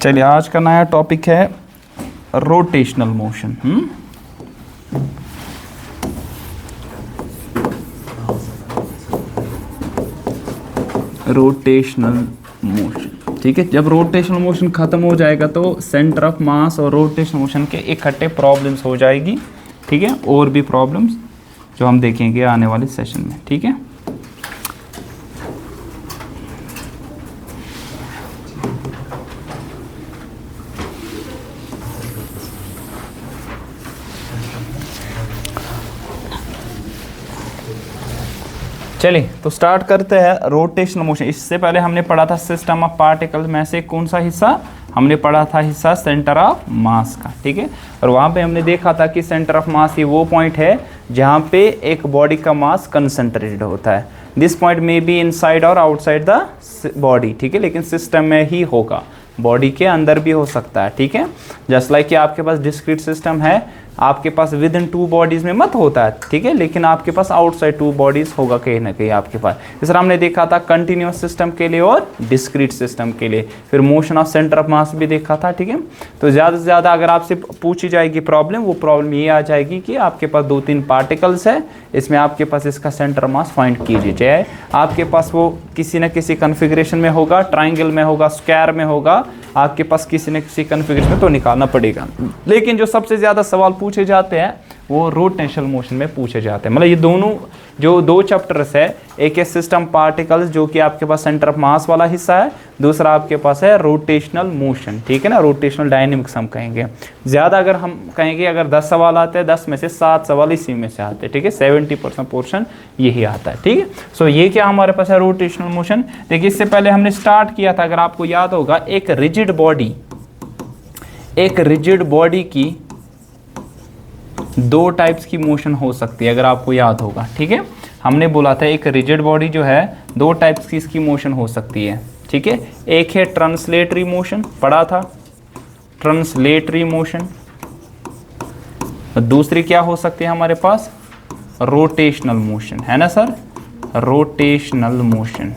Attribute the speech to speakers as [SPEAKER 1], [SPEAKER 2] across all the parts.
[SPEAKER 1] चलिए आज का नया टॉपिक है रोटेशनल मोशन। रोटेशनल मोशन, ठीक है। जब रोटेशनल मोशन खत्म हो जाएगा तो सेंटर ऑफ मास और रोटेशनल मोशन के इकट्ठे प्रॉब्लम्स हो जाएगी, ठीक है। और भी प्रॉब्लम्स जो हम देखेंगे आने वाले सेशन में, ठीक है। चलिए तो स्टार्ट करते हैं रोटेशनल मोशन। इससे पहले हमने पढ़ा था सिस्टम ऑफ पार्टिकल्स में से कौन सा हिस्सा हमने पढ़ा था, हिस्सा सेंटर ऑफ मास का, ठीक है। और वहाँ पे हमने देखा था कि सेंटर ऑफ मास ये वो पॉइंट है जहाँ पे एक बॉडी का मास कंसंट्रेटेड होता है। This point may be inside और आउटसाइड द बॉडी, ठीक है, लेकिन सिस्टम में ही होगा, बॉडी के अंदर भी हो सकता है, ठीक है। जस्ट लाइक कि आपके पास डिस्क्रीट सिस्टम है, आपके पास विद इन 2 बॉडीज में मत होता है, ठीक है, लेकिन आपके पास आउटसाइड 2 बॉडीज होगा कहीं ना कहीं आपके पास। इस तरह हमने देखा था कंटिन्यूअस सिस्टम के लिए और डिस्क्रीट सिस्टम के लिए। फिर मोशन ऑफ सेंटर ऑफ मास भी देखा था, ठीक है। तो ज़्यादा से ज़्यादा अगर आपसे पूछी जाएगी प्रॉब्लम, वो प्रॉब्लम ये आ जाएगी कि आपके पास 2-3 पार्टिकल्स है, इसमें आपके पास इसका सेंटर मास फाइंड कीजिए। चाहे आपके पास वो किसी न किसी कन्फिग्रेशन में होगा, ट्राइंगल में होगा, स्क्वायर में होगा, आपके पास किसी न किसी कन्फिग्रेशन में तो निकालना पड़ेगा। लेकिन जो सबसे ज़्यादा सवाल पूछे जाते हैं वो रोटेशनल मोशन में पूछे जाते हैं। मतलब ये दोनों जो 2 चैप्टर्स है, एक है सिस्टम पार्टिकल्स जो कि आपके पास सेंटर ऑफ मास वाला हिस्सा है, दूसरा आपके पास है रोटेशनल मोशन, ठीक है ना, रोटेशनल डायनेमिक्स हम कहेंगे। ज़्यादा अगर हम कहेंगे अगर 10 सवाल आते हैं, 10 में से 7 सवाल इसी में से आते हैं, ठीक है, 70% पोर्शन यही आता है, ठीक है। सो ये क्या हमारे पास है रोटेशनल मोशन। देखिए इससे पहले हमने स्टार्ट किया था, अगर आपको याद होगा, एक रिजिड बॉडी की 2 टाइप्स की मोशन हो सकती है, अगर आपको याद होगा, ठीक है। हमने बोला था एक रिजिड बॉडी जो है 2 टाइप्स की इसकी मोशन हो सकती है, ठीक है। एक है ट्रांसलेटरी मोशन, पढ़ा था ट्रांसलेटरी मोशन, और दूसरी क्या हो सकती है हमारे पास, रोटेशनल मोशन, है ना सर, रोटेशनल मोशन।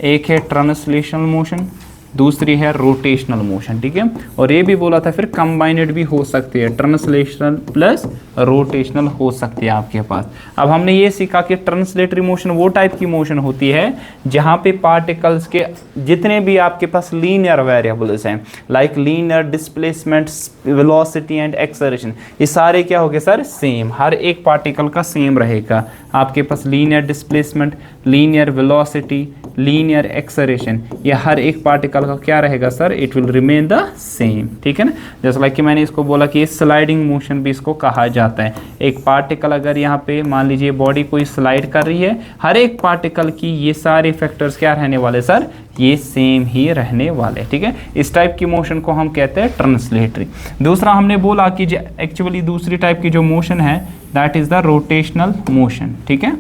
[SPEAKER 1] एक है ट्रांसलेशनल मोशन, दूसरी है रोटेशनल मोशन, ठीक है। और ये भी बोला था फिर कंबाइनेड भी हो सकती है, ट्रांसलेशनल प्लस रोटेशनल हो सकती है आपके पास। अब हमने ये सीखा कि ट्रांसलेटरी मोशन वो टाइप की मोशन होती है जहाँ पे पार्टिकल्स के जितने भी आपके पास लीनियर वेरिएबल्स हैं, like linear displacement, velocity and acceleration, ये सारे क्या हो गए सर, सेम, हर एक पार्टिकल का सेम रहेगा। आपके पास linear displacement, linear velocity, linear acceleration, ये हर एक पार्टिकल का क्या रहेगा sir, it will remain the same, ठीक है ना। जैसे लाइक कि मैंने इसको बोला कि स्लाइडिंग मोशन भी इसको कहा जाता है। एक पार्टिकल अगर यहाँ पे मान लीजिए बॉडी कोई स्लाइड कर रही है, हर एक पार्टिकल की ये सारे फैक्टर्स क्या रहने वाले सर, ये सेम ही रहने वाले, ठीक है। इस टाइप की मोशन को हम कहते हैं ट्रांसलेटरी। दूसरा हमने बोला कि एक्चुअली दूसरी टाइप की जो मोशन है that is the rotational motion, ठीक है।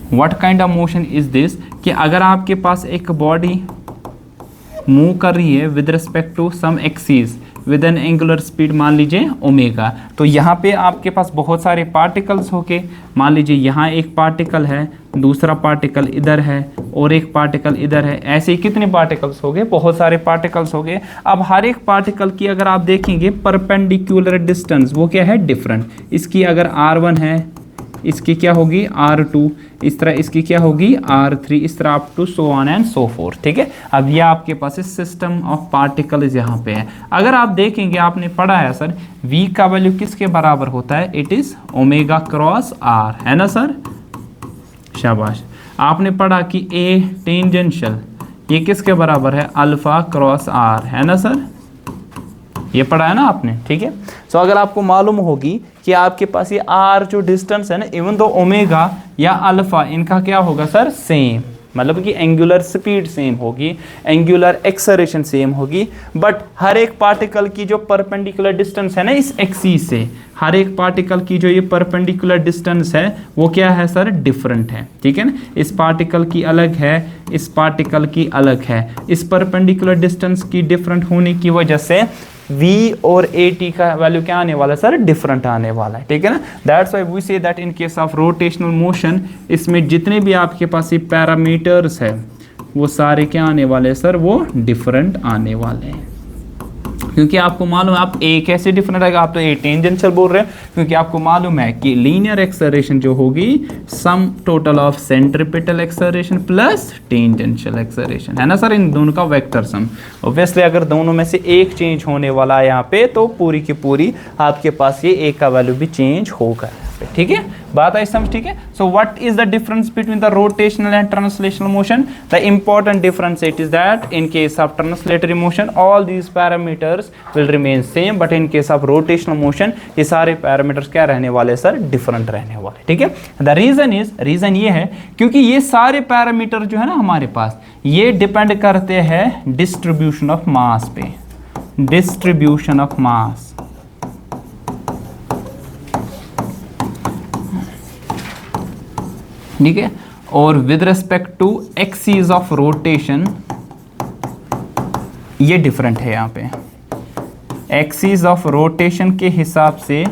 [SPEAKER 1] What kind of motion is this, कि अगर आपके पास एक बॉडी मूव कर रही है with respect to some axis with an angular speed, मान लीजिए ओमेगा, तो यहाँ पे आपके पास बहुत सारे पार्टिकल्स होके, मान लीजिए यहाँ एक पार्टिकल है, दूसरा पार्टिकल इधर है और एक पार्टिकल इधर है, ऐसे ही कितने पार्टिकल्स हो गए, बहुत सारे पार्टिकल्स हो गए। अब हर एक पार्टिकल की अगर आप देखेंगे परपेंडिकुलर डिस्टेंस वो क्या है, डिफरेंट। इसकी अगर r1 है, इसकी क्या होगी r2, इस तरह इसकी क्या होगी r3, इस तरह up to so on and so forth, ठीक है। अब ये आपके पास सिस्टम ऑफ पार्टिकल्स यहाँ पे है। अगर आप देखेंगे, आपने पढ़ा है सर v का वैल्यू किसके बराबर होता है, it is omega cross r, है ना सर, शाबाश। आपने पढ़ा कि a टेंजेंशियल ये किसके बराबर है, अल्फा क्रॉस r, है ना सर, ये पढ़ा है ना आपने, ठीक है। सो अगर आपको मालूम होगी कि आपके पास ये r जो डिस्टेंस है ना, इवन दो ओमेगा या अल्फा इनका क्या होगा सर, सेम, मतलब कि एंगुलर स्पीड सेम होगी, एंगुलर एक्सेलरेशन सेम होगी, बट हर एक पार्टिकल की जो परपेंडिकुलर डिस्टेंस है ना इस एक्सिस से, हर एक पार्टिकल की जो ये परपेंडिकुलर डिस्टेंस है वो क्या है सर, डिफरेंट है, ठीक है ना। इस पार्टिकल की अलग है, इस पार्टिकल की अलग है। इस परपेंडिकुलर डिस्टेंस की डिफरेंट होने की वजह से v और at का वैल्यू क्या आने वाला है सर, डिफरेंट आने वाला है, ठीक है ना। That's why we say that in case of rotational motion, इसमें जितने भी आपके पास ये पैरामीटर्स है वो सारे क्या आने वाले हैं सर, वो डिफरेंट आने वाले हैं। क्योंकि आपको मालूम है, आप ए कैसे डिफरेंट आएगा, आप तो ए टेंजेंशियल बोल रहे हैं, क्योंकि आपको मालूम है कि लीनियर एक्सेलरेशन जो होगी sum total of centripetal acceleration plus tangential acceleration है ना सर, इन दोनों का वेक्टर सम। ऑब्वियसली अगर दोनों में से एक चेंज होने वाला है यहाँ पे, तो पूरी की पूरी आपके पास ये ए का वैल्यू भी चेंज होगा, ठीक है, बात आई समझ, ठीक है। So what is the difference between the rotational and translational motion? The important difference it is that in case of translatory motion all these parameters will remain same, but in case of rotational motion ये सारे parameters क्या रहने वाले sir, different रहने वाले, ठीक है। The reason ये है क्योंकि ये सारे पैरामीटर जो है ना हमारे पास, ये डिपेंड करते हैं डिस्ट्रीब्यूशन ऑफ मास पे, डिस्ट्रीब्यूशन ऑफ मास, ठीक है। और with respect to axis of rotation ये डिफरेंट है, यहाँ पे एक्सिस ऑफ रोटेशन के हिसाब से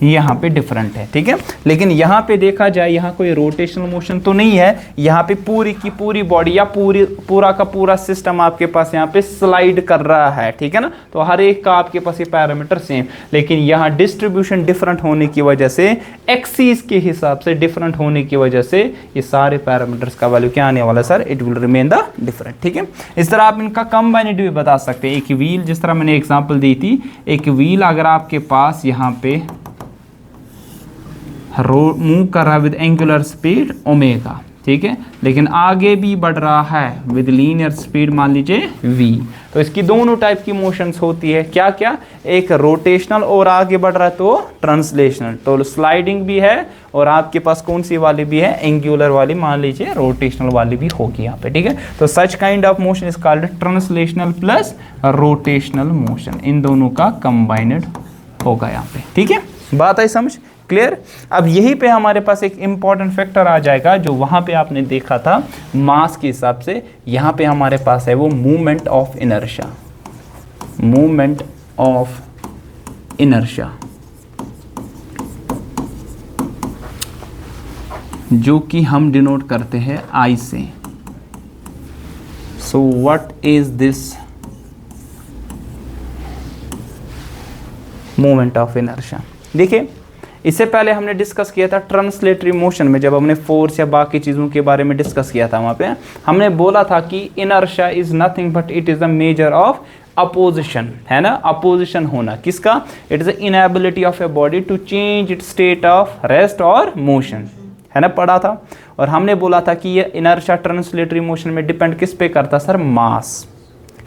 [SPEAKER 1] यहाँ पे डिफरेंट है, ठीक है। लेकिन यहाँ पे देखा जाए, यहाँ कोई रोटेशनल मोशन तो नहीं है, यहाँ पे पूरी की पूरी बॉडी या पूरा का पूरा सिस्टम आपके पास यहाँ पे स्लाइड कर रहा है, ठीक है ना। तो हर एक का आपके पास ये पैरामीटर सेम, लेकिन यहाँ डिस्ट्रीब्यूशन डिफरेंट होने की वजह से, एक्सिस के हिसाब से डिफरेंट होने की वजह से ये सारे पैरामीटर्स का वैल्यू क्या आने वाला है sir, it will remain the different, ठीक है। इस तरह आप इनका कंबाइनेड भी बता सकते हैं। एक व्हील, जिस तरह मैंने एग्जाम्पल दी थी, एक व्हील अगर आपके पास यहाँ पे मूव कर रहा है विद एंगुलर स्पीड ओमेगा, ठीक है, लेकिन आगे भी बढ़ रहा है विद लीनियर स्पीड मान लीजिए v, तो इसकी दोनों टाइप की मोशंस होती है, क्या क्या, एक रोटेशनल और आगे बढ़ रहा है तो ट्रांसलेशनल, तो स्लाइडिंग भी है और आपके पास कौन सी वाली भी है, एंगुलर वाली, मान लीजिए रोटेशनल वाली भी होगी यहाँ पे, ठीक है। तो such kind of motion is called translational plus rotational motion, इन दोनों का कंबाइनेड होगा यहाँ पे, ठीक है, बात आई समझ, क्लियर। अब यही पे हमारे पास एक इंपॉर्टेंट फैक्टर आ जाएगा, जो वहां पे आपने देखा था मास के हिसाब से, यहां पे हमारे पास है वो movement of inertia, movement of inertia, जो कि हम डिनोट करते हैं आई से। So what is this movement of inertia? देखिए, इससे पहले हमने डिस्कस किया था ट्रांसलेटरी मोशन में, जब हमने फोर्स या बाकी चीज़ों के बारे में डिस्कस किया था, वहाँ पे हमने बोला था कि inertia is nothing but it is a measure of opposition, है ना, अपोजिशन होना किसका, it is the inability of a body to change its state of rest और मोशन, है ना, पढ़ा था। और हमने बोला था कि ये इनर्शिया ट्रांसलेटरी मोशन में डिपेंड किस पे करता सर, मास,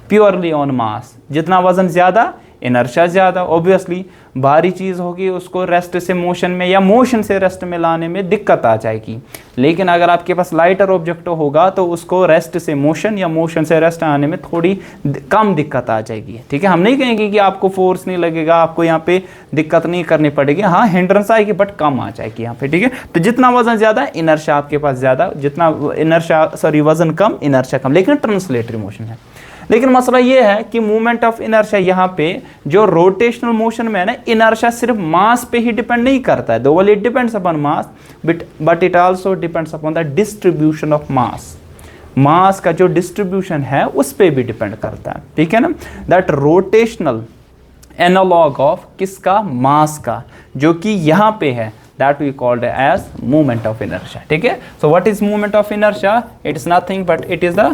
[SPEAKER 1] प्योरली ऑन मास, जितना वजन ज़्यादा इनर्शिया ज़्यादा। ऑब्वियसली भारी चीज़ होगी, उसको रेस्ट से मोशन में या मोशन से रेस्ट में लाने में दिक्कत आ जाएगी, लेकिन अगर आपके पास लाइटर ऑब्जेक्ट होगा तो उसको रेस्ट से मोशन या मोशन से रेस्ट आने में थोड़ी कम दिक्कत आ जाएगी, ठीक है। हम नहीं कहेंगे कि आपको फोर्स नहीं लगेगा, आपको यहाँ पे दिक्कत नहीं करनी पड़ेगी, हाँ हिंड्रेंस आएगी बट कम आ जाएगी यहाँ पे, ठीक है। तो जितना वजन ज़्यादा इनर्शिया आपके पास ज़्यादा, जितना वजन कम इनर्शिया कम, लेकिन ट्रांसलेटरी मोशन है। लेकिन मसला ये है कि मूवमेंट ऑफ इनर्शिया यहाँ पे जो रोटेशनल मोशन में है ना, इनर्शिया सिर्फ मास पे ही डिपेंड नहीं करता है, though it depends upon mass but it also depends upon the distribution of mass, mass का जो डिस्ट्रीब्यूशन है उस पे भी डिपेंड करता है, ठीक है ना। दैट रोटेशनल एनालॉग ऑफ किसका, मास का, जो कि यहाँ पे है, that we called as movement of inertia, ठीक है। so what is movement of inertia? it is nothing but it is the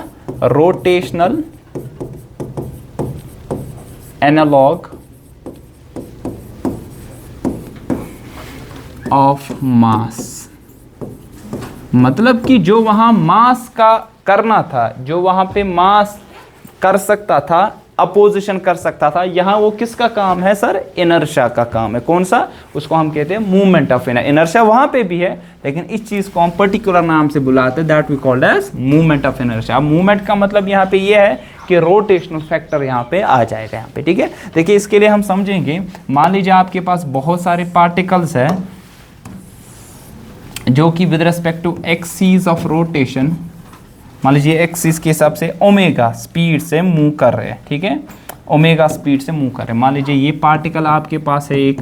[SPEAKER 1] rotational analog of mass, मतलब कि जो वहां मास का करना था, जो वहां पे मास कर सकता था, अपोजिशन कर सकता था, यहाँ वो किसका काम है सर, इनर्शिया का काम है। कौन सा, उसको हम कहते हैं मूवमेंट ऑफ इनर्शिया, वहाँ पे भी है, लेकिन इस चीज़ को हम पर्टिकुलर नाम से बुलाते हैं, that we called as movement of inertia. Movement का मतलब यहाँ पे ये है कि रोटेशनल फैक्टर यहाँ पे आ जाएगा यहाँ पे, ठीक है। देखिए इसके लिए हम समझेंगे, मान लीजिए आपके पास बहुत सारे पार्टिकल्स है जो कि with respect to axis of rotation, मान लीजिए एक्सिस के हिसाब से ओमेगा स्पीड से मूव कर रहे हैं, ठीक है, ओमेगा स्पीड से मूव कर रहे हैं। मान लीजिए ये पार्टिकल आपके पास है एक,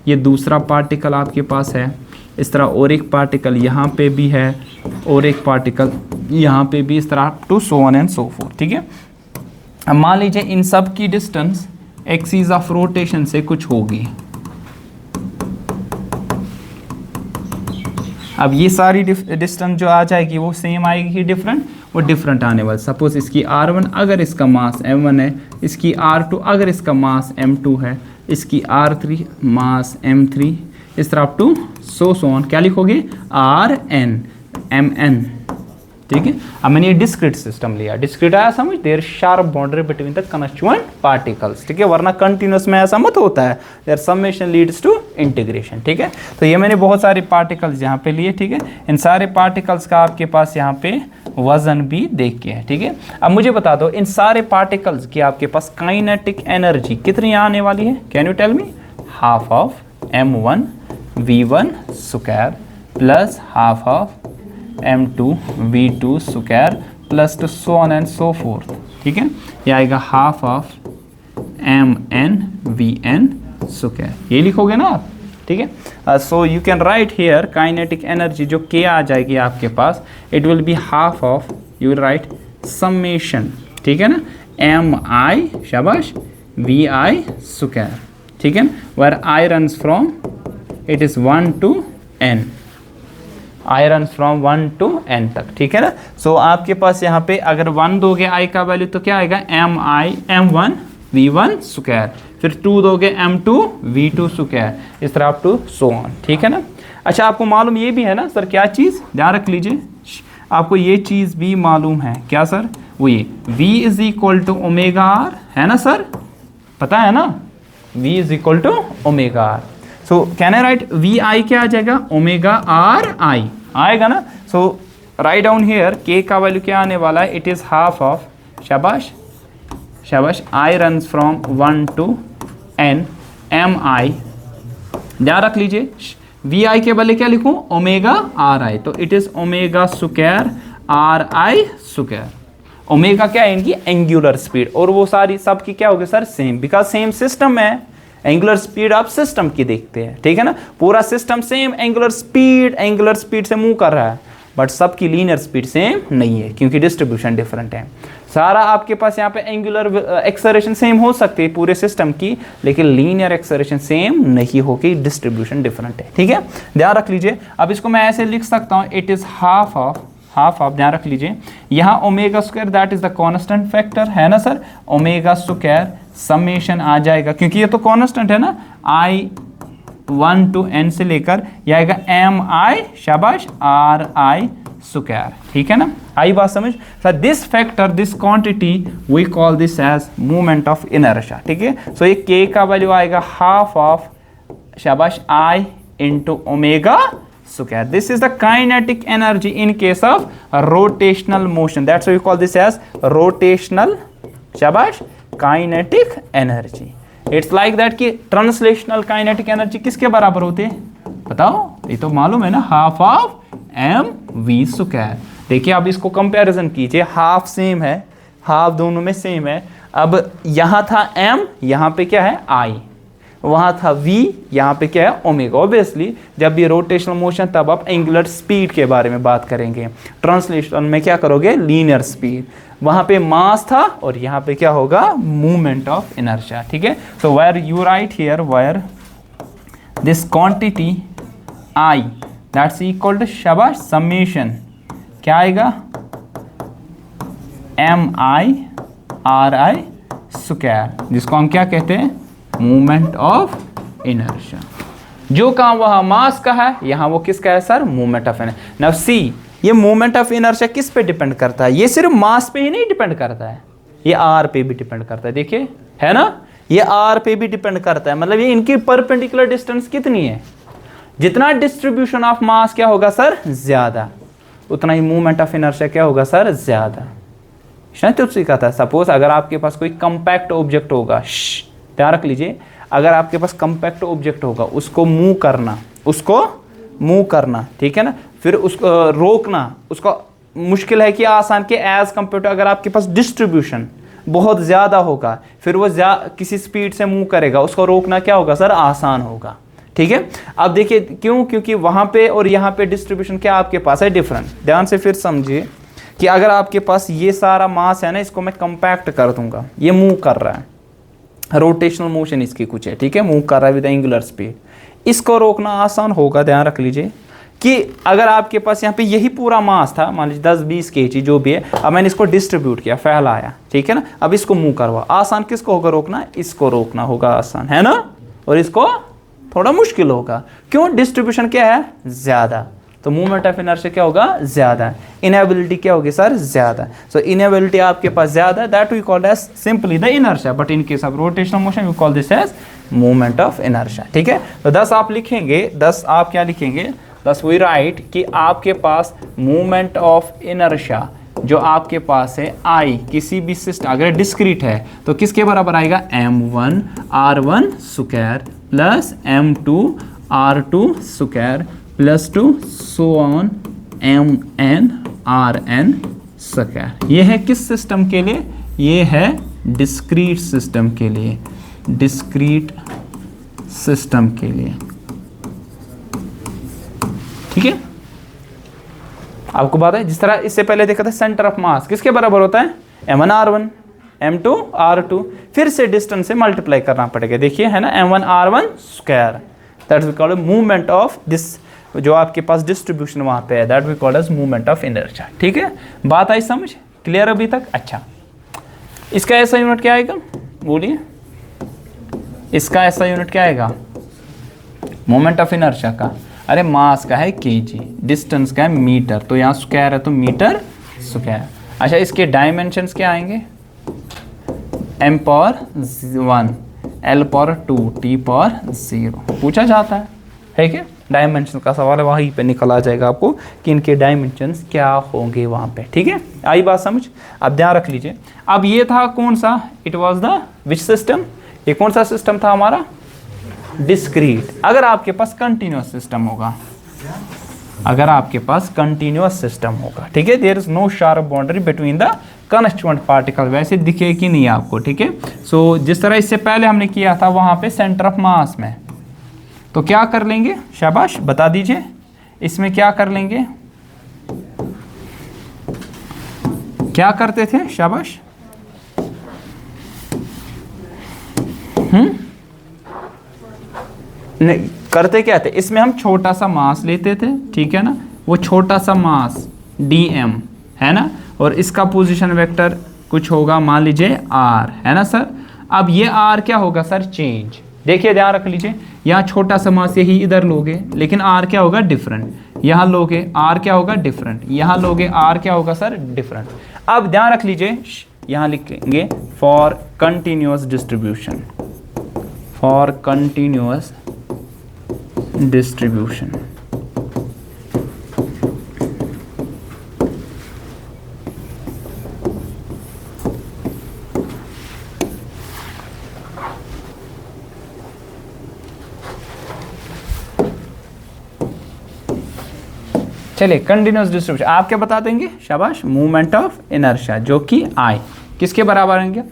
[SPEAKER 1] ये दूसरा पार्टिकल आपके पास है, इस तरह और एक पार्टिकल यहाँ पे भी है और एक पार्टिकल यहाँ पे भी इस तरह two so on and so forth, ठीक है। अब मान लीजिए इन सब की डिस्टेंस एक्सिस ऑफ रोटेशन से कुछ होगी। अब ये सारी डिस्टेंस जो आ जाएगी वो सेम आएगी कि डिफरेंट, वो डिफरेंट आने वाली। सपोज इसकी R1 अगर इसका मास M1 है, इसकी R2 अगर इसका मास M2 है, इसकी R3 मास M3, इस तरह अप टू सो ऑन। क्या लिखोगे? Rn Mn, ठीक है। अब मैंने ये डिस्क्रीट सिस्टम लिया, डिस्क्रीट आया समझ, there sharp boundary between the constituent particles, ठीक है, वरना कंटिन्यूस में ऐसा मत होता है, there summation leads to integration, ठीक है। तो ये मैंने बहुत सारे पार्टिकल्स यहाँ पे लिए, ठीक है। इन सारे पार्टिकल्स का आपके पास यहाँ पे वजन भी देख के है, ठीक है। अब मुझे बता दो इन सारे पार्टिकल्स की आपके पास काइनेटिक एनर्जी कितनी आने वाली है? Can you tell me? Half of m1 v1 square plus half of m2 v2 square plus to so on and so forth, ठीक है। ये आएगा half of mn vn square, ये लिखोगे ना आप, ठीक है। So you can write here kinetic energy जो k आ जाएगी आपके पास, it will be half of, you will write summation, ठीक है ना, mi, शाबाश, vi स्क्वायर, ठीक है, where i runs from it is 1 to n, i run from 1 to n तक, ठीक है ना। सो आपके पास यहाँ पे अगर 1 दोगे i का वैल्यू तो क्या आएगा? m1 v1 स्क्वायर, फिर 2 दोगे m2 v2 स्क्वायर, इस तरह अप टू सो ऑन, ठीक है ना। अच्छा, आपको मालूम ये भी है ना सर, क्या चीज़, ध्यान रख लीजिए, आपको ये चीज़ भी मालूम है, क्या सर? वो ये v is equal to omega R, है ना सर, पता है ना, v is equal to omega R. So can I write V I क्या आ जाएगा? ओमेगा आर आई आएगा ना। सो राइट डाउन हियर के का वैल्यू क्या आने वाला है? इट इज हाफ ऑफ, शाबाश शाबाश, I runs from 1 to n M I, ध्यान रख लीजिए, वी आई के बदले क्या लिखूं? ओमेगा आर आई, तो it is omega square are i square. Omega क्या है? इनकी एंगुलर स्पीड, और वो सारी सब की क्या होगी sir? Same, because same system है, एंगुलर स्पीड आप सिस्टम की देखते हैं, ठीक है ना, पूरा सिस्टम सेम एंगुलर स्पीड से मूव कर रहा है, बट सबकी लीनियर स्पीड सेम नहीं है क्योंकि डिस्ट्रीब्यूशन डिफरेंट है। सारा आपके पास यहाँ पे एंगुलर एक्सेलरेशन सेम हो सकती है पूरे सिस्टम की, लेकिन लीनियर एक्सेलरेशन सेम नहीं होगी, डिस्ट्रीब्यूशन डिफरेंट है, ठीक है, ध्यान रख लीजिए। अब इसको मैं ऐसे लिख सकता हूँ, इट इज हाफ ऑफ, ध्यान रख लीजिए, यहाँ omega square that is the constant factor, है ना सर, ओमेगा स्क्वायर समेशन आ जाएगा, क्योंकि ये तो कांस्टेंट है ना, i 1 to n से लेकर ये आएगा एम आई, शाबाश, आर आई स्क्वायर, ठीक है ना। आई बात समझ सर? This factor, this quantity we call this as movement of inertia, ठीक है। सो ये k का वैल्यू आएगा हाफ ऑफ, शाबाश, i into omega square. This is the kinetic energy in case of rotational motion, that's why we call this as rotational, शाबाश, kinetic energy. It's like that कि translational kinetic energy किसके बराबर होते हैं बताओ? ये तो मालूम है ना, half of m v square. देखिए अब इसको कंपैरिजन कीजिए, हाफ सेम है, हाफ दोनों में सेम है। अब यहाँ था m, यहाँ पे क्या है I, वहाँ था v, यहाँ पे क्या है ओमेगा। ऑब्वियसली जब ये रोटेशनल मोशन तब आप एंगुलर स्पीड के बारे में बात करेंगे, ट्रांसलेशन में क्या करोगे? Linear speed. वहाँ पे मास था और यहाँ पे क्या होगा? मूवमेंट ऑफ इनर्शिया, ठीक है। So where you write here, where this quantity I that's equal to, शाबाश, समेशन क्या आएगा? M i r i square, जिसको हम क्या कहते हैं? Movement of inertia. जो काम वहाँ मास का है, यहाँ वो किसका है sir? Movement of inertia. Now see, ये मूवमेंट ऑफ इनर्शिया किस पे डिपेंड करता है? ये सिर्फ मास पे ही नहीं डिपेंड करता है, ये आर पे भी डिपेंड करता है। देखिए, है ना, ये आर पे भी डिपेंड करता है, मतलब ये इनकी परपेंडिकुलर डिस्टेंस कितनी है, जितना डिस्ट्रीब्यूशन ऑफ मास क्या होगा सर? ज्यादा, उतना ही मूवमेंट ऑफ इनर्शिया क्या होगा सर? ज्यादा। तो सीखा था, सपोज अगर आपके पास कोई कंपैक्ट ऑब्जेक्ट होगा, ध्यान रख लीजिए, अगर आपके पास कंपैक्ट ऑब्जेक्ट होगा, उसको मूव करना, ठीक है ना, फिर उसको रोकना, उसको मुश्किल है कि आसान के एज कंपेयर टू अगर आपके पास डिस्ट्रीब्यूशन बहुत ज़्यादा होगा, फिर वो किसी स्पीड से मूव करेगा, उसको रोकना क्या होगा सर? आसान होगा, ठीक है। अब देखिए क्यों? क्योंकि वहाँ पे और यहाँ पे डिस्ट्रीब्यूशन क्या आपके पास है? डिफरेंट। ध्यान से फिर समझिए कि अगर आपके पास ये सारा मास है ना, इसको मैं कंपैक्ट कर दूंगा, ये मूव कर रहा है, रोटेशनल मोशन इसकी कुछ है, ठीक है, मूव कर रहा है विद एंगुलर स्पीड, इसको रोकना आसान होगा। ध्यान रख लीजिए कि अगर आपके पास यहाँ पे यही पूरा मास था, मान लीजिए 10-20 kg जो भी है, अब मैंने इसको डिस्ट्रीब्यूट किया, फैलाया, ठीक है ना, अब इसको मूव करवा, आसान किसको होगा रोकना, इसको रोकना होगा आसान, है ना, और इसको थोड़ा मुश्किल होगा। क्यों? डिस्ट्रीब्यूशन क्या है, ज़्यादा, तो मूवमेंट ऑफ इनर्शिया क्या होगा, ज़्यादा, इनेबिलिटी क्या होगी सर, ज़्यादा। सो इनेबिलिटी आपके पास ज़्यादा, that we called as simply the inertia, but in case of rotational motion we call this as movement of inertia, ठीक है। तो 10 आप लिखेंगे, 10 आप क्या लिखेंगे, 10 वी राइट कि आपके पास मूवमेंट ऑफ इनर्शिया जो आपके पास है आई किसी भी सिस्टम अगर डिस्क्रीट है तो किसके बराबर आएगा, m1 r1 square plus m2 r2 square plus 2 so on mn rn square. ये है किस सिस्टम के लिए, ये है डिस्क्रीट सिस्टम के लिए, डिस्क्रीट सिस्टम के लिए, ठीक है। आपको बात है, जिस तरह इससे पहले देखा था सेंटर ऑफ मास किसके बराबर होता है, m1 r1 m2 r2, फिर से डिस्टेंस से मल्टीप्लाई करना पड़ेगा, देखिए है ना, m1 r1 square, that we called movement of this, जो आपके पास डिस्ट्रीब्यूशन वहां पे है, that we called as movement of inertia, ठीक है। बात आई समझ, क्लियर अभी तक? अच्छा, इसका ऐसा यूनिट क्या आएगा, बोलिए, इसका ऐसा यूनिट क्या आएगा मोमेंट ऑफ इनर्शिया का, अरे मास का है केजी, डिस्टेंस का है मीटर, तो यहाँ स्क्वायर है तो मीटर स्क्वायर। अच्छा, इसके डायमेंशंस क्या आएंगे, m power 1, l power 2, t power 0 पूछा जाता है, ठीक है। डायमेंशन का सवाल है, वहीं पे निकल आ जाएगा आपको कि इनके डायमेंशंस क्या होंगे वहाँ पे, ठीक है। आई बात समझ? अब ध्यान रख लीजिए, अब ये था कौन सा, it was the which system, ये कौन सा सिस्टम था हमारा, डिस्क्रीट। अगर आपके पास कंटिन्यूअस सिस्टम होगा, अगर आपके पास कंटिन्यूअस सिस्टम होगा, ठीक है, there is no sharp boundary between the constituent particle, वैसे दिखे कि नहीं आपको, ठीक है। सो जिस तरह इससे पहले हमने किया था वहां पे सेंटर ऑफ मास में, तो क्या कर लेंगे, शाबाश बता दीजिए, इसमें क्या कर लेंगे, क्या करते थे, शाबाश, नहीं करते क्या थे, इसमें हम छोटा सा मास लेते थे, ठीक है ना, वो छोटा सा मास dm है ना, और इसका पोजीशन वेक्टर कुछ होगा, मान लीजिए r है ना सर। अब ये r क्या होगा सर, चेंज, देखिए ध्यान रख लीजिए, यहाँ छोटा सा मास यही इधर लोगे, लेकिन r क्या होगा, डिफरेंट, यहाँ लोगे r क्या होगा, डिफरेंट, यहाँ लोगे r क्या होगा सर, डिफरेंट। अब ध्यान रख लीजिए, यहाँ लिखेंगे for continuous distribution, for continuous distribution, चलिए कंटिन्यूअस डिस्ट्रीब्यूशन आप क्या बता देंगे, शाबाश, मूवमेंट ऑफ इनर्शिया जो कि आई किसके बराबर आएंगे,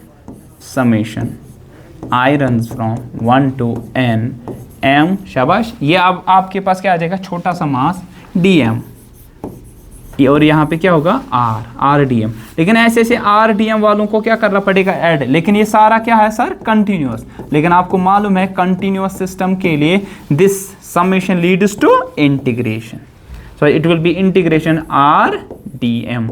[SPEAKER 1] summation I runs from 1 to n m, शाबाश, ये अब आपके पास क्या आ जाएगा, छोटा सा मास dm, और यहाँ पे क्या होगा r dm, लेकिन ऐसे ऐसे r dm वालों को क्या करना पड़ेगा, ऐड, लेकिन ये सारा क्या है सर, कंटिन्यूअस, लेकिन आपको मालूम है कंटिन्यूअस सिस्टम के लिए this summation leads to integration, so it will be integration r dm,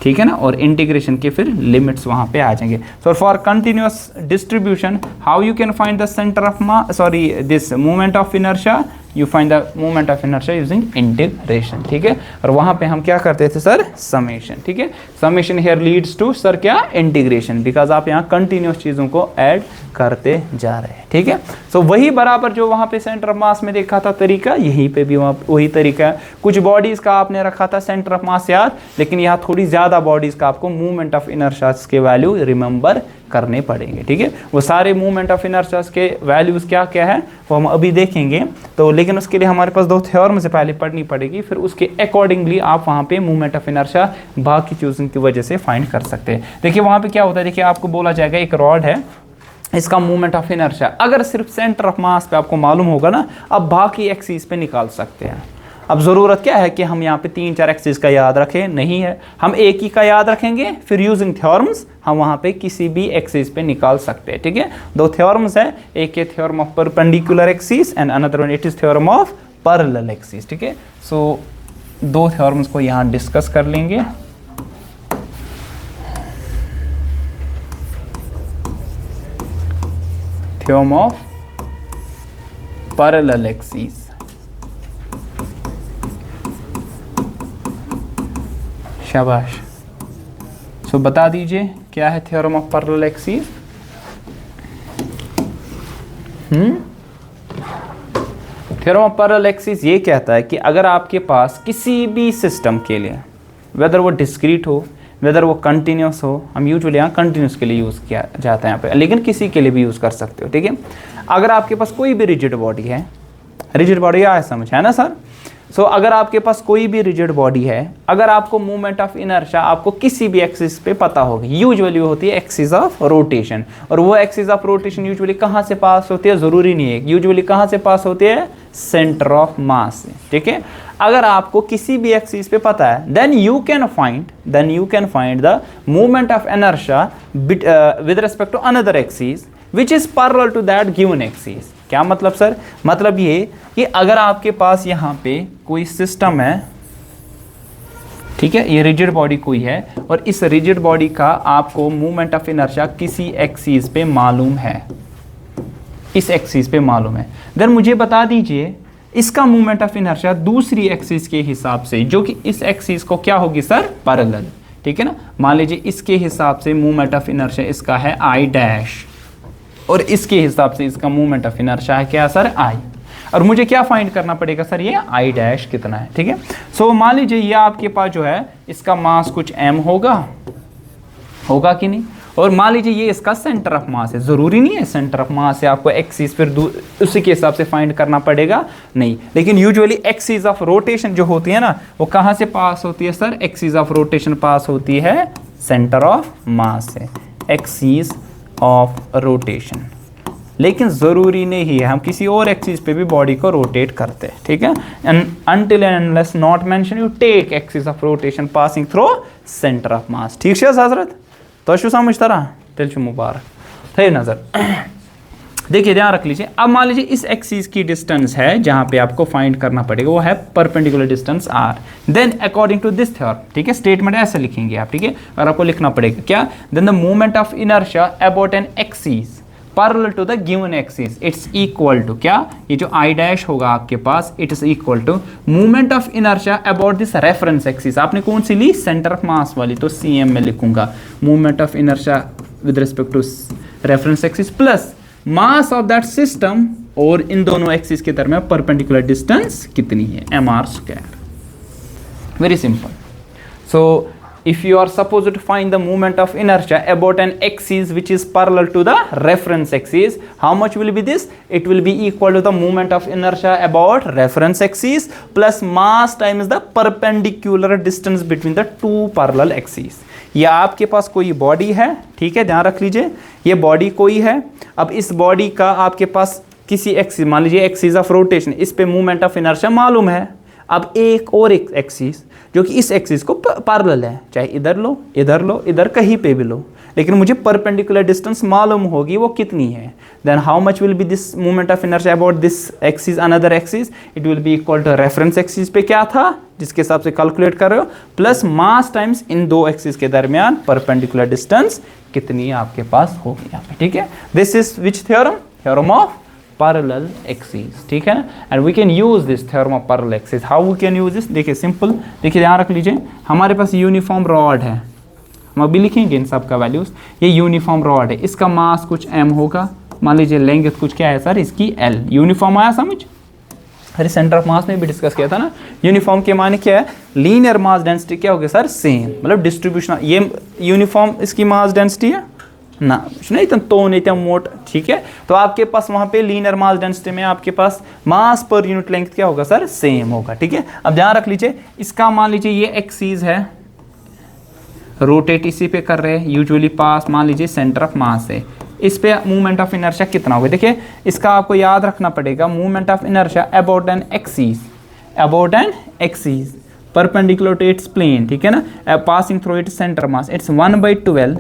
[SPEAKER 1] ठीक है ना, और इंटीग्रेशन के फिर लिमिट्स वहां पे आ जाएंगे। So for continuous distribution how you can find the centre of mass, sorry this movement of inertia, you find the movement of inertia using integration, ठीक है। और वहां पे हम क्या करते थे सर, समेशन, ठीक है, summation here leads to sir क्या, इंटीग्रेशन, बिकॉज आप यहाँ कंटिन्यूअस चीजों को ऐड करते जा रहे हैं, ठीक है। सो वही बराबर जो वहां पे सेंटर ऑफ मास में देखा था तरीका, यहीं पे भी वही तरीका है। कुछ बॉडीज का आपने रखा था सेंटर ऑफ मास याद, लेकिन यहाँ थोड़ी ज्यादा बॉडीज का आपको मूवमेंट ऑफ इनर्शिया के वैल्यू रिमेंबर करने पड़ेंगे, ठीक है। वो सारे मूवमेंट ऑफ इनर्शिया के वैल्यूज क्या क्या है वो हम अभी देखेंगे, तो लेकिन उसके लिए हमारे पास 2 थ्योरम से पहले पढ़नी पड़ेगी, फिर उसके अकॉर्डिंगली आप वहाँ पे मूवमेंट ऑफ इनर्शिया बाकी चीज़ों की वजह से फाइंड कर सकते हैं। देखिए वहाँ पे क्या होता है, देखिए आपको बोला जाएगा एक रॉड है, इसका मूवमेंट ऑफ इनर्शिया अगर सिर्फ सेंटर ऑफ मास पे आपको मालूम होगा ना, अब बाकी एक्सिस पे निकाल सकते हैं। अब ज़रूरत क्या है कि हम यहाँ पे 3-4 एक्सिस का याद रखें, नहीं है, हम एक ही का याद रखेंगे, फिर यूजिंग थ्योरम्स हम वहाँ पे किसी भी एक्सिस पे निकाल सकते हैं, ठीक है। 2 थ्योरम्स है, एक है theorem of perpendicular axis and another one it is theorem of parallel axis, ठीक है। सो 2 थ्योरम्स को यहाँ डिस्कस कर लेंगे। थ्योरम ऑफ पैरेलल एक्सिस, शाबाश। सो बता दीजिए क्या है theorem of parallel axis. Theorem of parallel axis ये कहता है कि अगर आपके पास किसी भी सिस्टम के लिए, वेदर वो डिस्क्रीट हो, वेदर वो कंटिन्यूस हो, हम यूजुअली यहाँ कंटिन्यूस के लिए यूज़ किया जाता है यहाँ पे, लेकिन किसी के लिए भी यूज़ कर सकते हो, ठीक है। अगर आपके पास कोई भी रिजिड बॉडी है, रिजिड बॉडी आया समझ है ना सर। सो अगर आपके पास कोई भी रिजिड बॉडी है, अगर आपको मूवमेंट ऑफ इनर्शिया आपको किसी भी एक्सिस पे पता होगी, यूजुअली होती है एक्सिस ऑफ रोटेशन, और वो एक्सिस ऑफ रोटेशन यूजुअली कहाँ से पास होती है, ज़रूरी नहीं है, यूजुअली कहाँ से पास होती है, सेंटर ऑफ मास से, ठीक है। अगर आपको किसी भी एक्सिस पे पता है, then you can find the movement of inertia with respect to another axis which is parallel to that given axis. क्या मतलब सर, मतलब ये कि अगर आपके पास यहाँ पे कोई सिस्टम है, ठीक है, ये रिजिड बॉडी कोई है, और इस रिजिड बॉडी का आपको मूवमेंट ऑफ इनर्शिया किसी एक्सिस पे मालूम है, इस एक्सिस पे मालूम है, देन मुझे बता दीजिए इसका मूवमेंट ऑफ इनर्शिया दूसरी एक्सिस के हिसाब से, जो कि इस एक्सिस को क्या होगी सर, पैरेलल, ठीक है ना। मान लीजिए इसके हिसाब से मूवमेंट ऑफ इनर्शिया इसका है आई डैश, और इसके हिसाब से इसका मूवमेंट ऑफ इनर्शिया है क्या सर, आई, और मुझे क्या फाइंड करना पड़ेगा सर, ये आई डैश कितना है, ठीक है। सो मान लीजिए ये आपके पास जो है इसका मास कुछ m होगा कि नहीं, और मान लीजिए ये इसका सेंटर ऑफ मास है, ज़रूरी नहीं है सेंटर ऑफ मास है आपको एक्सिस फिर उसी के हिसाब से फाइंड करना पड़ेगा, नहीं, लेकिन यूजुअली एक्सिस ऑफ रोटेशन जो होती है ना, वो कहाँ से पास होती है सर, एक्सिस ऑफ रोटेशन पास होती है सेंटर ऑफ मास से, एक्सिस ऑफ रोटेशन, लेकिन ज़रूरी नहीं है हम किसी और एक्सिस पे भी बॉडी को रोटेट करते हैं, ठीक है। And until and unless not mention you take axis of rotation passing through centre of mass, ठीक है हजरत, तो शू समझ तरह तेल मुबारक थे नज़र। देखिए ध्यान रख लीजिए, अब मान लीजिए इस एक्सिस की डिस्टेंस है जहाँ पे आपको फाइंड करना पड़ेगा, वो है perpendicular distance r, then according to this theorem, ठीक है, स्टेटमेंट ऐसे लिखेंगे आप, ठीक है, और आपको लिखना पड़ेगा क्या, then the movement of inertia about an axis parallel to the given axis it's equal to क्या, ये जो आई डैश होगा आपके पास, it is equal to movement of inertia about this reference axis, आपने कौन सी ली, सेंटर ऑफ मास वाली, तो cm में लिखूंगा movement of inertia with respect to reference axis plus mass of that system, और इन दोनों एक्सिस के दरमियान परपेंडिकुलर डिस्टेंस कितनी है, mr², very simple. So if you are supposed to find the moment of inertia about an axis which is parallel to the reference axis, how much will be this, it will be equal to the moment of inertia about reference axis plus mass times the perpendicular distance between the two parallel axes। या आपके पास कोई body है, ठीक है, ध्यान रख लीजिए, ये बॉडी कोई है, अब इस बॉडी का आपके पास किसी एक्सिस, मान लीजिए एक्सिस ऑफ रोटेशन, इस पे मूवमेंट ऑफ इनर्शिया मालूम है, अब एक और एक एक्सिस जो कि इस एक्सिस को पैरेलल है, चाहे इधर लो इधर कहीं पे भी लो, लेकिन मुझे परपेंडिकुलर डिस्टेंस मालूम होगी वो कितनी है, then how much will be this movement of inertia about this axis another axis, it will be equal to reference axis पे क्या था जिसके हिसाब से कैलकुलेट कर रहे हो, प्लस मास टाइम्स इन दो एक्सिस के दरमियान परपेंडिकुलर डिस्टेंस कितनी आपके पास होगी यहाँ पे, ठीक है। This is which theorem, theorem of parallel axis, ठीक है ना, and we can use this theorem of parallel axis, how we can use this, देखिए सिंपल, देखिए ध्यान रख लीजिए, हमारे पास यूनिफॉर्म रॉड है, हम अभी लिखेंगे इन सब का वैल्यूज, ये यूनिफॉर्म रॉड है, इसका मास कुछ m होगा, मान लीजिए लेंथ कुछ क्या है सर इसकी l, यूनिफॉर्म आया समझ, अरे सेंटर ऑफ मास में भी डिस्कस किया था ना, यूनिफॉर्म के माने क्या है, लीनियर मास डेंसिटी क्या होगी सर, सेम, मतलब डिस्ट्रीब्यूशन, ये यूनिफॉर्म इसकी मास डेंसिटी है ना, नहीं तो नहीं तो मोट, ठीक है, तो आपके पास वहां पे लीनियर मास डेंसिटी में आपके पास मास पर यूनिट लेंथ क्या होगा सर, सेम होगा, ठीक है। अब ध्यान रख लीजिए, इसका मान लीजिए ये एक्सिस है, रोटेट इसी पे कर रहे हैं, यूजुअली पास मान लीजिए सेंटर ऑफ मास है, इस पे मूवमेंट ऑफ इनर्शिया कितना होगा, देखिए इसका आपको याद रखना पड़ेगा, movement of inertia about an axis about an axis perpendicular to its plane, ठीक है ना, passing through its centre mass, its 1/12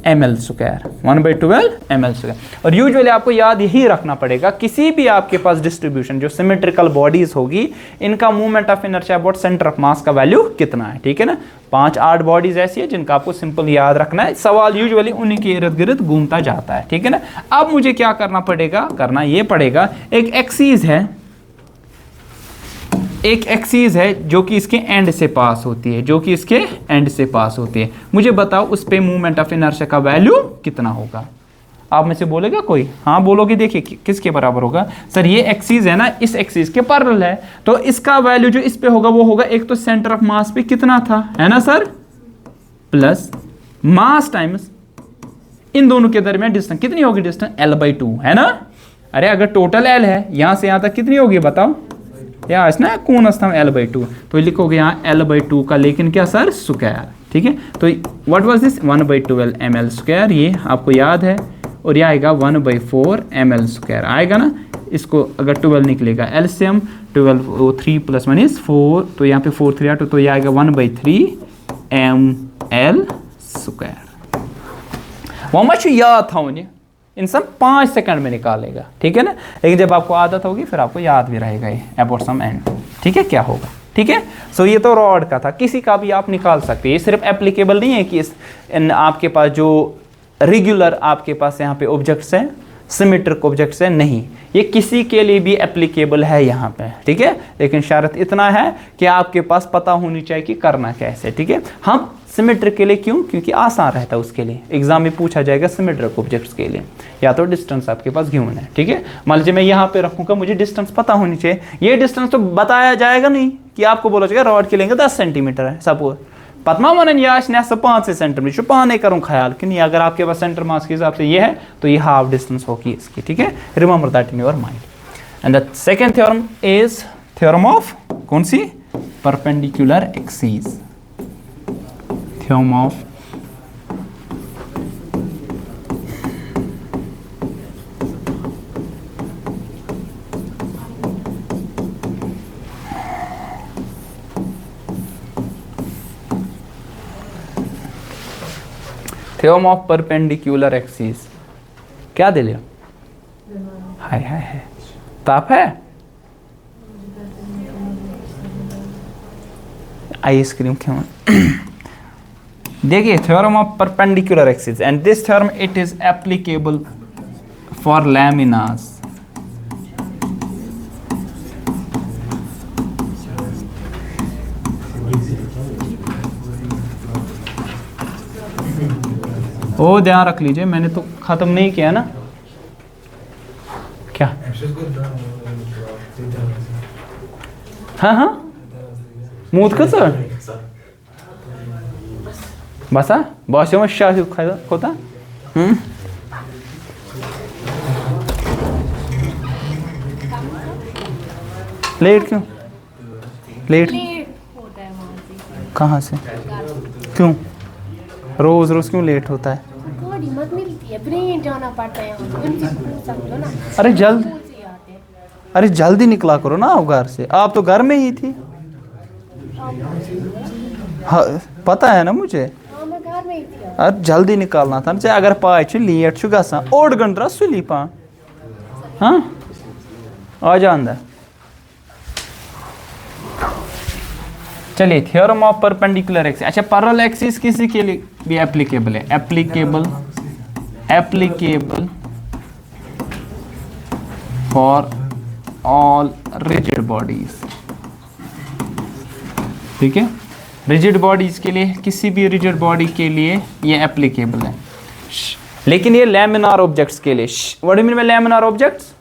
[SPEAKER 1] ml square, 1/12 ml square. और यूजुअली आपको याद यही रखना पड़ेगा, किसी भी आपके पास डिस्ट्रीब्यूशन जो सिमेट्रिकल बॉडीज होगी, इनका movement of inertia about centre of mass का वैल्यू कितना है, ठीक है ना। 5-8 बॉडीज ऐसी है जिनका आपको सिंपल याद रखना है, सवाल यूजुअली उन्हीं के इर्द गिर्द घूमता जाता है, ठीक है ना। अब मुझे क्या करना पड़ेगा, करना ये पड़ेगा, एक एक्सिस है, एक एक्सिस है जो कि इसके एंड से पास होती है, जो कि इसके एंड से पास होती है, मुझे बताओ उस पे मूवमेंट ऑफ इनर्शिया का वैल्यू कितना होगा। आप में से बोलेगा कोई, हाँ बोलोगे, देखिए किसके बराबर होगा सर, ये एक्सिस है ना, इस एक्सिस के पैरेलल है, तो इसका वैल्यू जो इस पे होगा वो होगा, एक तो सेंटर ऑफ मास पे कितना था, है ना sir, plus mass times in दोनों के दरमियान डिस्टेंस, कितनी होगी डिस्टेंस, L/2, है ना। अरे अगर टोटल L है, यहां से यहां तक कितनी होगी बताओ, या इसना कौन स्तंभ L/2, तो लिखोगे यहाँ L/2 का लेकिन क्या सर, स्क्वायर, ठीक है। तो what was this, 1/12 ml square, ये आपको याद है, और यह आएगा 1/4 ml स्क्वायर आएगा ना। इसको अगर 12 निकलेगा एलसीएम, 12 3 + 1 = 4, तो यहाँ पे 4 3 8, तो यह आएगा 1/3 ml स्क्वायर। वो मच याद था उन्हें, इंसान 5 सेकंड में निकालेगा, ठीक है ना, लेकिन जब आपको आदत होगी फिर आपको याद भी रहेगा ये अबाउट सम एंड, ठीक है, क्या होगा, ठीक है। सो ये तो रॉड का था, किसी का भी आप निकाल सकते हैं, ये सिर्फ एप्लीकेबल नहीं है कि आपके पास जो रेगुलर आपके पास यहाँ पे ऑब्जेक्ट्स हैं, सिमेट्रिक ऑब्जेक्ट्स हैं, नहीं, ये किसी के लिए भी एप्लीकेबल है यहाँ पे, ठीक है। लेकिन शर्त इतना है कि आपके पास पता होनी चाहिए कि करना कैसे, ठीक है। हम सिमेट्रिक के लिए क्यों, क्योंकि आसान रहता है उसके लिए, एग्जाम में पूछा जाएगा सिमेट्रिक ऑब्जेक्ट्स के लिए, या तो डिस्टेंस आपके पास गिवन है, ठीक है। मान लीजिए मैं यहाँ पे रखूँगा, मुझे डिस्टेंस पता होनी चाहिए, ये डिस्टेंस तो बताया जाएगा नहीं कि आपको बोला जाएगा रॉड के लेंगे 10 सेंटीमीटर है सपोज, पतमा मन याश ने 5 सेंटीमीटर पाने करूँ ख्याल कि नहीं, अगर आपके पास सेंटर मास के हिसाब से ये है तो ये हाफ डिस्टेंस होगी इसकी, ठीक है। Remember that in your mind. And the second theorem is theorem of कौन सी, perpendicular axis, theorem of theorem of perpendicular axis. क्या दे लिया, हाय हाय है, ताप है, आइसक्रीम क्यों। देखिए theorem of perpendicular axis, and this theorem it is applicable for laminas, ओ ध्यान रख लीजिए, मैंने तो खत्म नहीं किया ना, क्या, हाँ हाँ मूत कसं बसा बस शाह होता, लेट क्यों, लेट कहाँ से, क्यों रोज रोज क्यों लेट होता है,
[SPEAKER 2] गाड़ी मत मिलती है, ब्रेन जाना पड़ता है यहाँ, उनसे पूछ समझो ना।
[SPEAKER 1] अरे जल्दी निकला करो ना आप घर से, आप तो घर में ही थी, हाँ पता है ना मुझे,
[SPEAKER 2] हाँ मैं घर में ही थी।
[SPEAKER 1] अरे जल्दी निकालना था ना, अगर पाए लेट छु गसान 8 घंटा सुली पा, हाँ आ जा अंदर। चलिए थ्योरम ऑफ परपेंडिकुलर एक्सिस, अच्छा पैरेलल एक्सिस किसी के लिए भी एप्लीकेबल है, applicable for all rigid bodies, ठीक है, रिजिड बॉडीज के लिए, किसी भी रिजिड बॉडी के लिए ये एप्लीकेबल है, लेकिन ये लैमिनार ऑब्जेक्ट्स के लिए, what do you mean by laminar objects,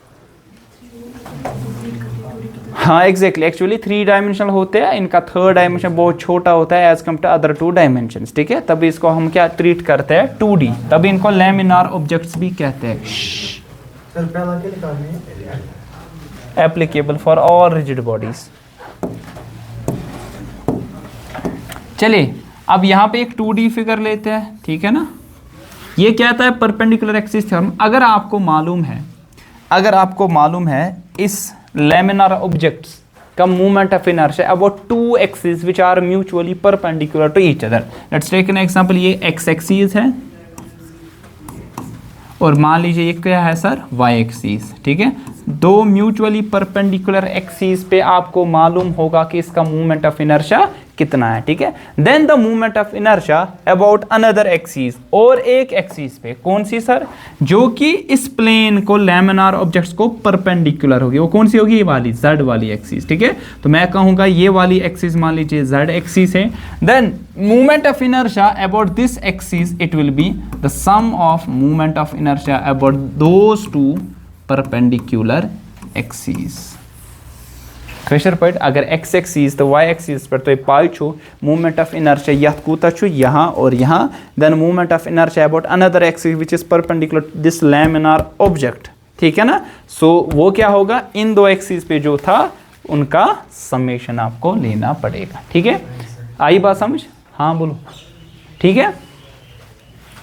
[SPEAKER 1] हाँ एग्जैक्टली, एक्चुअली 3 डायमेंशनल होते हैं, इनका 3rd डायमेंशन बहुत छोटा होता है as compare to other 2 dimensions, ठीक है, तभी इसको हम क्या ट्रीट करते हैं 2D, तभी इनको लैमिनार ऑब्जेक्ट्स भी कहते हैं। Applicable for all rigid bodies. चलिए अब यहाँ पे एक 2D फिगर लेते हैं, ठीक है ना, ये कहता है परपेंडिकुलर एक्सिस थ्योरम, अगर आपको मालूम है इस लैमिनार ऑब्जेक्ट्स का movement of inertia about two axis which are mutually perpendicular to each other. Let's take an example, ये एक्स एक्सिस है और मान लीजिए ये क्या है सर, वाई एक्सिस। ठीक है, दो म्यूचुअली परपेंडिकुलर एक्सिस पे आपको मालूम होगा कि इसका मूवमेंट ऑफ इनर्शिया कितना है। ठीक है, then the movement of inertia about another axis, और एक एक्सिस पे, कौन सी सर, जो कि इस प्लेन को लैमिनार ऑब्जेक्ट्स को परपेंडिकुलर होगी। वो कौन सी होगी, ये वाली जेड वाली एक्सिस। ठीक है, तो मैं कहूंगा ये वाली एक्सिस मान लीजिए जेड एक्सिस है। Then movement of inertia about this axis it will be the sum of movement of inertia about those two perpendicular axis. Pressure point अगर एक्स एक्सिस तो वाई एक्सिस पर तो पाई छो मूवमेंट ऑफ इनर्शिया यह कूता छो यहाँ और यहाँ, then movement of inertia about another axis which is perpendicular this laminar object. ठीक है ना, सो वो क्या होगा, इन दो एक्सिस पे जो था उनका समेशन आपको लेना पड़ेगा। ठीक है, आई बात समझ, हाँ बोलो। ठीक है,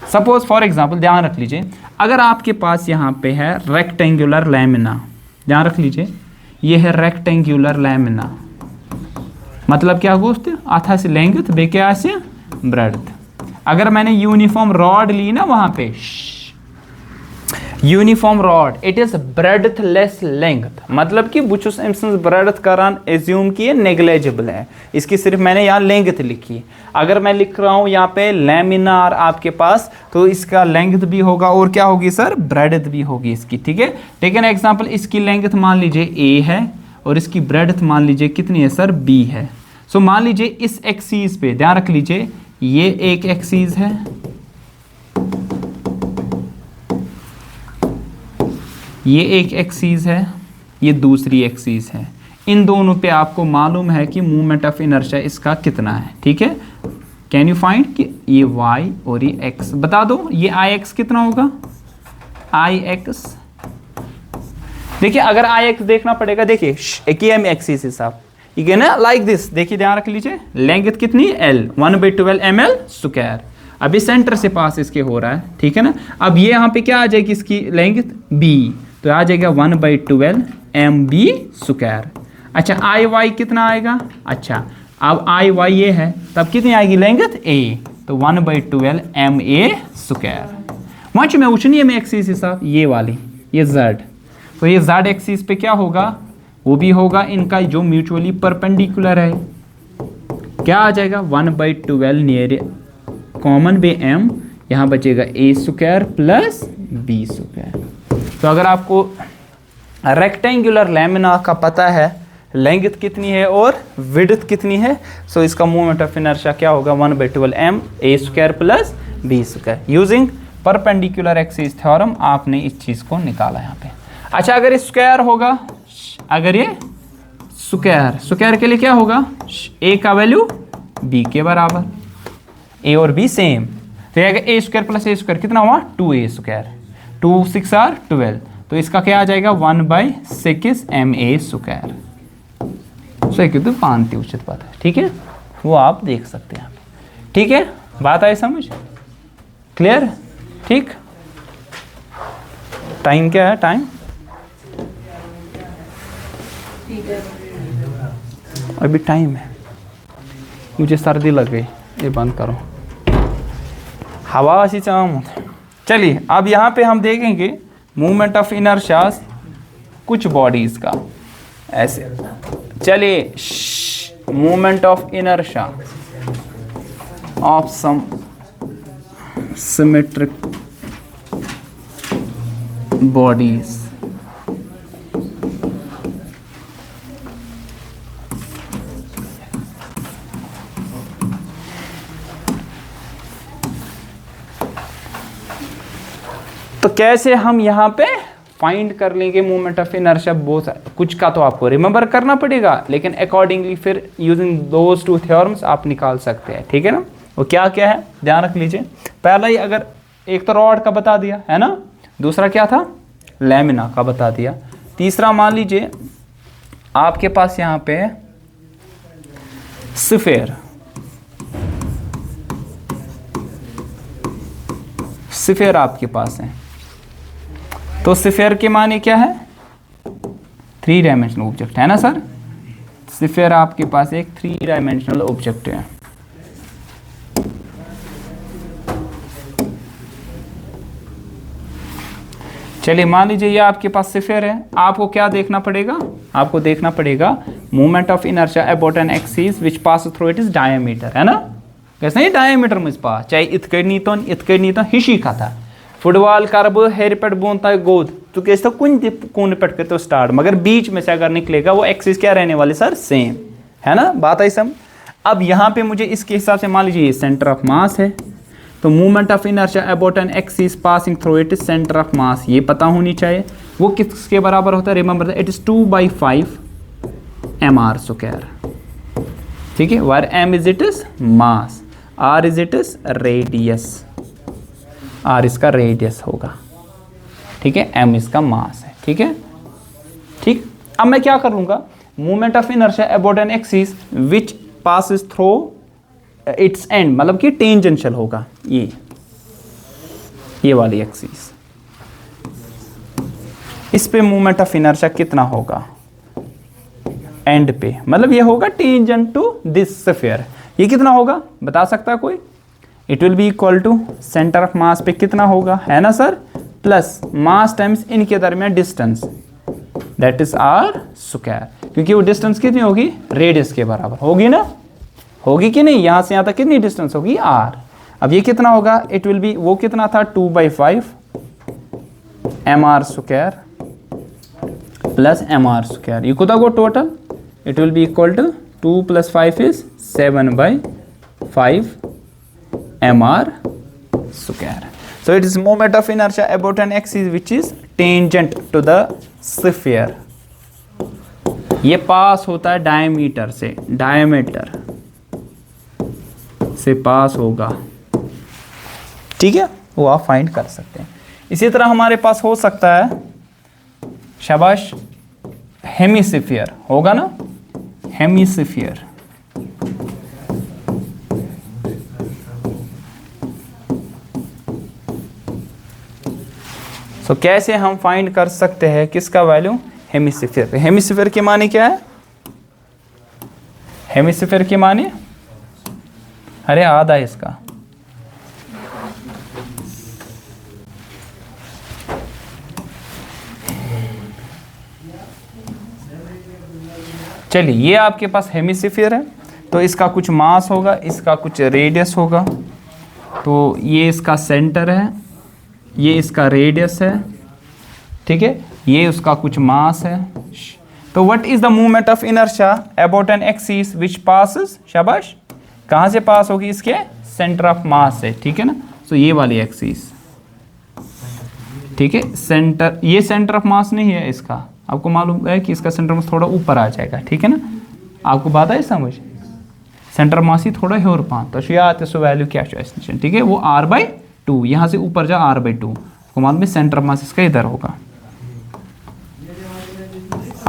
[SPEAKER 1] सपोज फॉर एग्जाम्पल ध्यान रख लीजिए, अगर आपके पास यहाँ पे है रेक्टेंगुलर लैमिना, ध्यान रख लीजिए ये है रेक्टेंगुलर लैमिना, मतलब क्या गोश्त आता से लेंथ बे क्या से ब्रेड्थ। अगर मैंने यूनिफॉर्म रॉड ली ना वहां पे, uniform rod it is breadthless length, मतलब कि बुचुस एम्सन्स ब्रेडथ करान एज्यूम किए नेग्लेजिबल है, इसकी सिर्फ मैंने यहाँ लेंथ लिखी। अगर मैं लिख रहा हूँ यहाँ पे लैमिनार आपके पास, तो इसका लेंथ भी होगा और क्या होगी सर, ब्रेडथ भी होगी इसकी। ठीक है, टेक एन एग्जांपल, इसकी लेंथ मान लीजिए ए है और इसकी ब्रेडथ मान लीजिए कितनी है सर, बी है। सो मान लीजिए इस एक्सिस पे ध्यान रख लीजिए, ये एक एक्सिस है, ये एक एक्सिस है, ये दूसरी एक्सिस है। इन दोनों पे आपको मालूम है कि मूवमेंट ऑफ इनर्शिया इसका कितना है। ठीक है, कैन यू फाइंड कि ये y और ये x बता दो, ये ix कितना होगा, ix। देखिए अगर ix देखना पड़ेगा, देखिए एक ही एम एक्सिस हिसाब ये ना लाइक दिस, देखिए ध्यान रख लीजिए, लेंथ कितनी L 1/12 ml स्क्वायर, अभी सेंटर से पास इसके हो रहा है। ठीक है ना, अब ये यहाँ पे क्या आ जाएगी इसकी लेंथ b, तो आ जाएगा 1/12 mb स्क्वायर। अच्छा आई वाई कितना आएगा, अच्छा अब आई वाई ये है, तब कितनी आएगी लेंथ a, तो 1/12 ma स्क्वायर। वहाँ में उछनी में एक्सिस हिसाब ये वाली, ये z, तो ये z एक्सिस पे क्या होगा, वो भी होगा इनका जो म्यूचुअली परपेंडिकुलर है, क्या आ जाएगा 1/12 नियर कॉमन बे m, यहाँ बचेगा a square plus b square. तो अगर आपको रेक्टेंगुलर लैमिना का पता है लेंथ कितनी है और विड्थ कितनी है, सो इसका मूवमेंट ऑफ इनर्शिया क्या होगा 1/12 m a square plus b square. Using perpendicular axis theorem आपने इस चीज़ को निकाला यहाँ पे। अच्छा अगर ये स्क्वायर होगा, अगर ये स्क्वायर के लिए क्या होगा, a का वैल्यू b के बराबर, a और b सेम, तो a square plus a square कितना हुआ 2a स्क्वायर, 2 6 आर 12, तो इसका क्या आ जाएगा 1/6 ma स्क्वायर। सो एक तो पानती उचित बात है। ठीक है, वो आप देख सकते हैं। ठीक है, बात आई समझ, क्लियर। ठीक, टाइम क्या है, टाइम अभी टाइम है, मुझे सर्दी लग गई, ये बंद करो, हवा ऐसी चाम। चलिए अब यहाँ पे हम देखेंगे मूवमेंट ऑफ इनर्शिया कुछ बॉडीज का, ऐसे चलिए, movement of inertia of some symmetric bodies. तो कैसे हम यहाँ पे फाइंड कर लेंगे मूवमेंट ऑफ इनर्शिया, बहुत कुछ का तो आपको रिमेंबर करना पड़ेगा, लेकिन अकॉर्डिंगली फिर यूजिंग दोज टू थ्योरम्स आप निकाल सकते हैं। ठीक है ना, वो क्या क्या है ध्यान रख लीजिए। पहला ही अगर एक तो रॉड का बता दिया है ना, दूसरा क्या था लैमिना का बता दिया, तीसरा मान लीजिए आपके पास यहाँ पे स्फीयर, स्फीयर आपके पास है, तो स्फीयर के माने क्या है 3 डायमेंशनल ऑब्जेक्ट है ना सर। स्फीयर आपके पास एक 3 डायमेंशनल ऑब्जेक्ट है। चलिए मान लीजिए ये आपके पास स्फीयर है, आपको क्या देखना पड़ेगा, आपको देखना पड़ेगा moment of inertia about an axis which pass through it is diameter, है ना, कैसे नहीं डायमीटर मुझ पास चाहे इत नीतन हिशी का था फुटबॉल कर हेर पे बोन तक गोद तो कैसे कुन कोने पे करते स्टार्ट, मगर बीच में से अगर निकलेगा वो एक्सिस क्या रहने वाली सर, सेम, है ना, बात आई सम। अब यहाँ पे मुझे इसके हिसाब से मान लीजिए ये सेंटर ऑफ मास है, तो movement of inertia about an axis passing through it is centre of मास, ये पता होनी चाहिए। वो किसके बराबर होता है, रिमेंबर इट इज 2/5 mr², ठीक है, wire m is it is mass, r is it is radius, r इसका रेडियस होगा, ठीक है, m इसका मास है, ठीक है, ठीक। अब मैं क्या करूंगा, movement of inertia about an axis which passes through it's and, मतलब कि टेंजेंशियल होगा ये वाली एक्सिस, इस पे मूवमेंट ऑफ इनर्शिया कितना होगा एंड पे, मतलब ये होगा टेंजेंट टू दिस स्फीयर, ये कितना होगा बता सकता है कोई, it will be equal to centre of mass पे कितना होगा, है ना सर, प्लस मास टाइम्स इनके दरमियान डिस्टेंस, दैट इज r², क्योंकि वो डिस्टेंस कितनी होगी, रेडियस के बराबर होगी ना, होगी कि नहीं, यहां से यहां तक कितनी डिस्टेंस होगी, r। अब ये कितना होगा, इट विल बी, वो कितना था 2/5 mr² प्लस mr², ये कुछ total, it will be equal to 2 + 5 is 7/5 mr²। So it is moment of inertia about an axis which is tangent to the sphere. ये पास होता है डायमीटर से, डायमीटर से पास होगा, ठीक है, वो आप फाइंड कर सकते हैं। इसी तरह हमारे पास हो सकता है, शाबाश, हेमिस्फीयर होगा ना, हेमिस्फीयर, तो कैसे हम फाइंड कर सकते हैं किसका वैल्यू, हेमिस्फीयर। हेमिस्फीयर के माने क्या है, हेमिस्फीयर के माने, अरे आधा है इसका, चलिए ये आपके पास हेमिस्फीयर है, तो इसका कुछ मास होगा, इसका कुछ रेडियस होगा, तो ये इसका सेंटर है, ये इसका रेडियस है, ठीक है, ये उसका कुछ मास है। तो what is the movement of inertia about an axis which passes, शाबाश, कहाँ से पास होगी, इसके सेंटर ऑफ मास से, ठीक है ना, तो ये वाली एक्सिस, ठीक है, सेंटर, ये सेंटर ऑफ मास नहीं है इसका, आपको मालूम है कि इसका सेंटर मास थोड़ा ऊपर आ जाएगा, ठीक है ना, आपको बात है समझ, सेंटर मास ही थोड़ा हेर पान, तो आते सो वैल्यू क्या चाहिए, ठीक है, वो r/2, यहाँ से ऊपर जा r/2, आपको मालूम है सेंटर ऑफ मास इसका इधर होगा,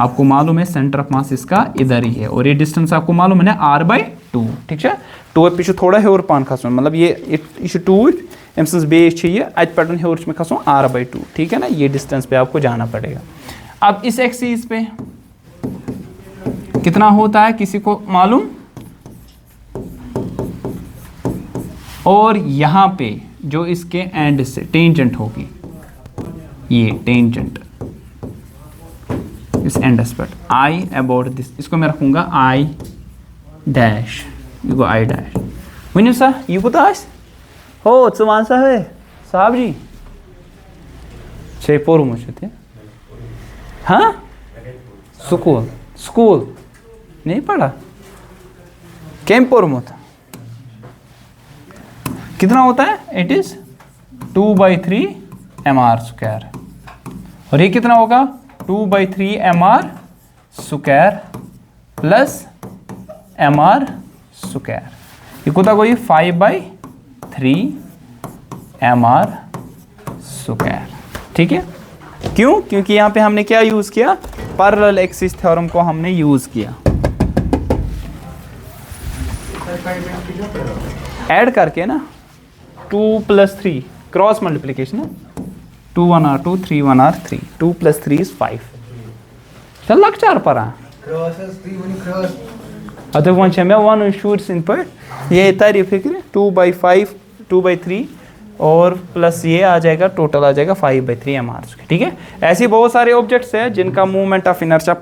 [SPEAKER 1] आपको मालूम है सेंटर ऑफ मास इसका इधर ही है, और ये डिस्टेंस आपको मालूम है ना r/2, ठीक है, 2 पीछे थोड़ा हेर पान खसन, मतलब ये 2 अम सज बेस ये अत पे हेर में खसों r/2, ठीक है ना, ये डिस्टेंस पे आपको जाना पड़ेगा। अब इस एक्सिस पे कितना होता है किसी को मालूम, और यहाँ पे जो इसके एंड से टेंजेंट होगी, ये टेंजेंट इस एंड पर आई अबाउट दिस, इसको मैं रखूंगा I डैश, ये I डैश, वन सा ये कुछ हो वन सा है साहब जी छे पोर मुझे, हाँ स्कूल स्कूल नहीं पढ़ा, कैम पोरमुत कितना होता है, इट इज 2/3 mr², और ये कितना होगा 2/3 mr² प्लस mr², ये कुछ कोई 5/3 mr², ठीक है, क्यों, क्योंकि यहाँ पे हमने क्या यूज किया, पैरेलल एक्सिस थ्योरम को हमने यूज किया, ऐड करके ना, 2 + 3 क्रॉस मल्टीप्लिकेशन है, 2 1 r 2 3 1 r 3, 2 + 3 is 5, चल लग 4 पर अतः वन मे वन शूर सिंह पर ये तारी फिक्र 2/5 2/3 और प्लस ये आ जाएगा, टोटल आ जाएगा 5/3 mr²। ठीक है, ऐसी बहुत सारे ऑब्जेक्ट्स हैं जिनका मूवमेंट ऑफ इनर्शिया